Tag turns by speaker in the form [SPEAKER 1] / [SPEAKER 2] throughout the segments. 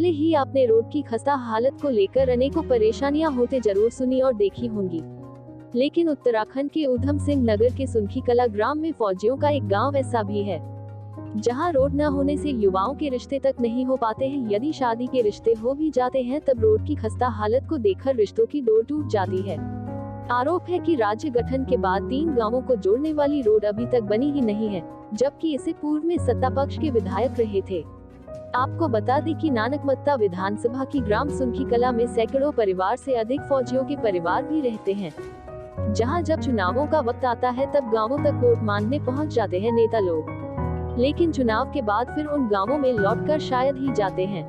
[SPEAKER 1] भले ही आपने रोड की खस्ता हालत को लेकर अनेकों परेशानियां होते जरूर सुनी और देखी होंगी, लेकिन उत्तराखंड के ऊधम सिंह नगर के सुनखी कला ग्राम में फौजियों का एक गांव ऐसा भी है, जहां रोड न होने से युवाओं के रिश्ते तक नहीं हो पाते हैं। यदि शादी के रिश्ते हो भी जाते हैं तब रोड की खस्ता हालत को देखकर रिश्तों की डोर टूट जाती है। आरोप है कि राज्य गठन के बाद 3 गांवों को जोड़ने वाली रोड अभी तक बनी ही नहीं है, जबकि इसे पूर्व में सत्ता पक्ष के विधायक रहे थे। आपको बता दें कि नानकमत्ता विधानसभा की ग्राम सुनखी कला में सैकड़ों परिवार से अधिक फौजियों के परिवार भी रहते हैं, जहां जब चुनावों का वक्त आता है तब गांवों तक वोट मांगने पहुंच जाते हैं नेता लोग, लेकिन चुनाव के बाद फिर उन गांवों में लौटकर शायद ही जाते हैं।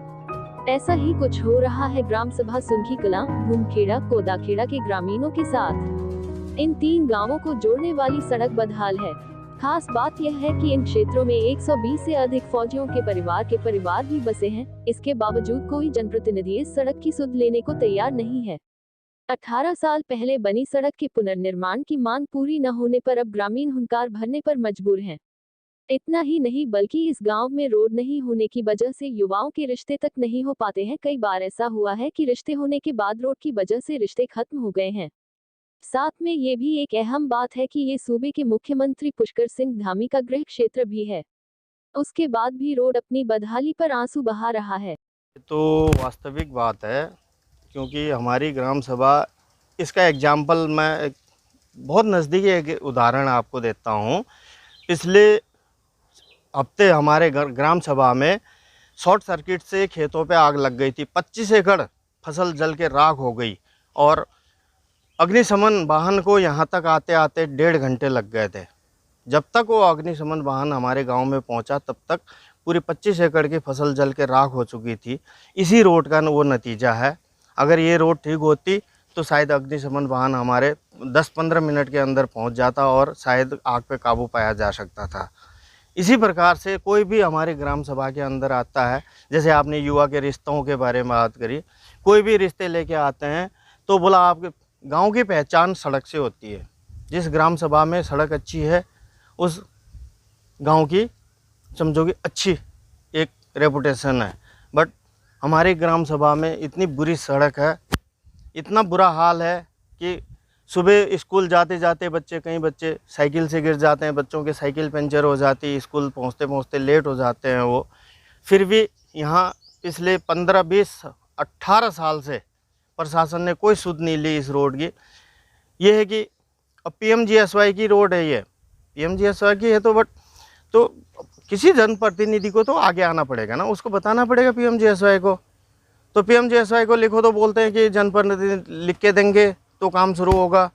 [SPEAKER 1] ऐसा ही कुछ हो रहा है ग्राम सभा सुनखी कला, भूमखेड़ा, कोदाखेड़ा के ग्रामीणों के साथ। इन 3 गांवों को जोड़ने वाली सड़क बदहाल है। खास बात यह है कि इन क्षेत्रों में 120 से अधिक फौजियों के परिवार भी बसे हैं। इसके बावजूद कोई जनप्रतिनिधि इस सड़क की सुध लेने को तैयार नहीं है। 18 साल पहले बनी सड़क के पुनर्निर्माण की मांग पूरी न होने पर अब ग्रामीण हुंकार भरने पर मजबूर हैं। इतना ही नहीं बल्कि इस गांव में रोड नहीं होने की वजह से युवाओं के रिश्ते तक नहीं हो पाते हैं। कई बार ऐसा हुआ है कि रिश्ते होने के बाद रोड की वजह से रिश्ते खत्म हो गए हैं। साथ में ये भी एक अहम बात है कि ये सूबे के मुख्यमंत्री पुष्कर सिंह धामी का गृह क्षेत्र भी है। उसके बाद भी रोड अपनी बदहाली पर आंसू बहा रहा है।
[SPEAKER 2] तो वास्तविक बात है, क्योंकि हमारी ग्राम सभा इसका एग्जाम्पल मैं बहुत नज़दीकी एक उदाहरण आपको देता हूँ। पिछले हफ्ते हमारे ग्राम सभा में शॉर्ट सर्किट से खेतों पे आग लग गई थी। 25 एकड़ फसल जल के राख हो गई और अग्निशमन वाहन को यहाँ तक आते आते 1.5 घंटे लग गए थे। जब तक वो अग्निशमन वाहन हमारे गांव में पहुंचा तब तक पूरी 25 एकड़ की फसल जल के राख हो चुकी थी। इसी रोड का वो नतीजा है। अगर ये रोड ठीक होती तो शायद अग्निशमन वाहन हमारे 10-15 मिनट के अंदर पहुंच जाता और शायद आग पे काबू पाया जा सकता था। इसी प्रकार से कोई भी हमारे ग्राम सभा के अंदर आता है, जैसे आपने युवा के रिश्तों के बारे में बात करी, कोई भी रिश्ते लेके आते हैं तो बोला आपके गांव की पहचान सड़क से होती है। जिस ग्राम सभा में सड़क अच्छी है उस गांव की समझो कि अच्छी एक रेपुटेशन है। बट हमारी ग्राम सभा में इतनी बुरी सड़क है, इतना बुरा हाल है कि सुबह स्कूल जाते जाते कई बच्चे साइकिल से गिर जाते हैं, बच्चों के साइकिल पंचर हो जाती, स्कूल पहुंचते पहुंचते लेट हो जाते हैं वो। फिर भी यहाँ पिछले 15, 20, 18 साल से प्रशासन ने कोई सुध नहीं ली इस रोड की। ये है कि अब PMGSY की रोड है, ये PMGSY की है तो किसी जनप्रतिनिधि को तो आगे आना पड़ेगा ना, उसको बताना पड़ेगा PMGSY को। तो PMGSY को लिखो तो बोलते हैं कि जनप्रतिनिधि लिख के देंगे तो काम शुरू होगा।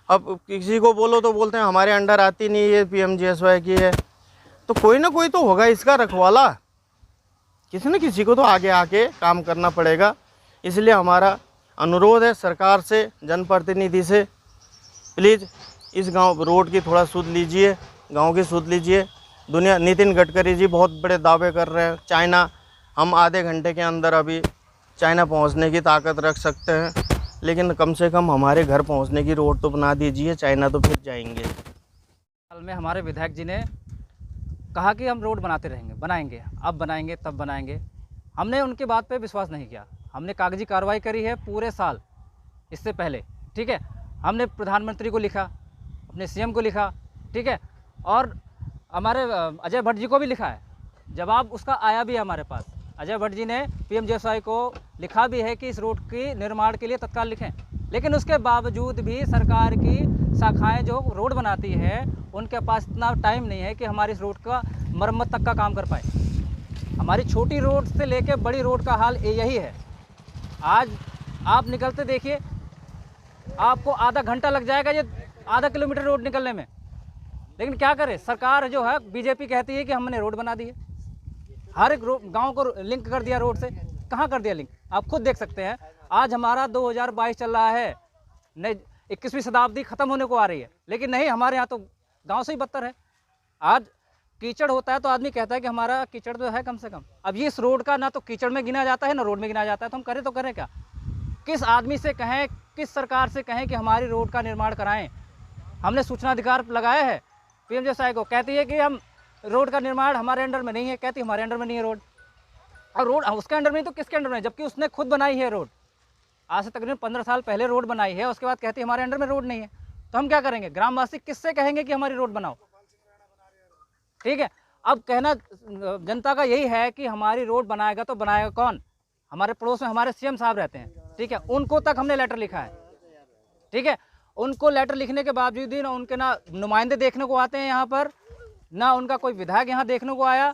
[SPEAKER 2] अब किसी को बोलो तो बोलते हैं हमारे अंडर आती नहीं है, PMGSY की है। तो कोई ना कोई तो होगा इसका रखवाला, किसी न किसी को तो आगे आके काम करना पड़ेगा। इसलिए हमारा अनुरोध है सरकार से, जनप्रतिनिधि से, प्लीज़ इस गांव रोड की थोड़ा सुध लीजिए, गांव की सुध लीजिए। नितिन गडकरी जी बहुत बड़े दावे कर रहे हैं, चाइना, हम आधे घंटे के अंदर अभी चाइना पहुंचने की ताकत रख सकते हैं, लेकिन कम से कम हमारे घर पहुंचने की रोड तो बना दीजिए, चाइना तो फिर जाएंगे।
[SPEAKER 3] हाल में हमारे विधायक जी ने कहा कि हम रोड बनाते रहेंगे, बनाएंगे, अब बनाएंगे तब बनाएंगे। हमने उनकी बात पे विश्वास नहीं किया। हमने कागजी कार्रवाई करी है पूरे साल इससे पहले, ठीक है। हमने प्रधानमंत्री को लिखा, अपने CM को लिखा, ठीक है, और हमारे अजय भट्ट जी को भी लिखा है। जवाब उसका आया भी है हमारे पास। अजय भट्ट जी ने PMGSY को लिखा भी है कि इस रोड के निर्माण के लिए तत्काल लिखें, लेकिन उसके बावजूद भी सरकार की शाखाएं जो रोड बनाती है उनके पास इतना टाइम नहीं है कि हमारी इस रोड का मरम्मत तक का काम कर पाए। हमारी छोटी रोड से लेकर बड़ी रोड का हाल यही है। आज आप निकलते देखिए, आपको आधा घंटा लग जाएगा ये आधा किलोमीटर रोड निकलने में। लेकिन क्या करें, सरकार जो है BJP कहती है कि हमने रोड बना दी है, हर एक गांव को लिंक कर दिया रोड से। कहाँ कर दिया लिंक, आप खुद देख सकते हैं। आज हमारा 2022 चल रहा है, 21वीं शताब्दी ख़त्म होने को आ रही है, लेकिन नहीं, हमारे यहाँ तो गांव से ही बदतर है। आज कीचड़ होता है तो आदमी कहता है कि हमारा कीचड़ तो है कम से कम। अब ये इस रोड का ना तो कीचड़ में गिना जाता है ना रोड में गिना जाता है, तो हम करें तो करें क्या? किस आदमी से कहें, किस सरकार से कहें कि हमारी रोड का निर्माण कराएं? हमने सूचना अधिकार लगाया है PMGSY को, कहती है कि हम रोड का निर्माण हमारे अंडर में नहीं है, कहती हमारे अंडर में नहीं है रोड। और रोड उसके अंडर में नहीं तो किसके अंडर में, जबकि उसने खुद बनाई है रोड। आज से तकरीबन 15 साल पहले रोड बनाई है, उसके बाद कहती है हमारे अंडर में रोड नहीं है। तो हम क्या करेंगे? ग्रामवासी किससे कहेंगे कि हमारी रोड बनाओ? ठीक है, अब कहना जनता का यही है कि हमारी रोड बनाएगा तो बनाएगा कौन? हमारे पड़ोस में हमारे सीएम साहब रहते हैं, ठीक है, उनको तक हमने लेटर लिखा है, ठीक है। उनको लेटर लिखने के बावजूद भी ना उनके ना नुमाइंदे देखने को आते हैं यहाँ पर, ना उनका कोई विधायक यहाँ देखने को आया।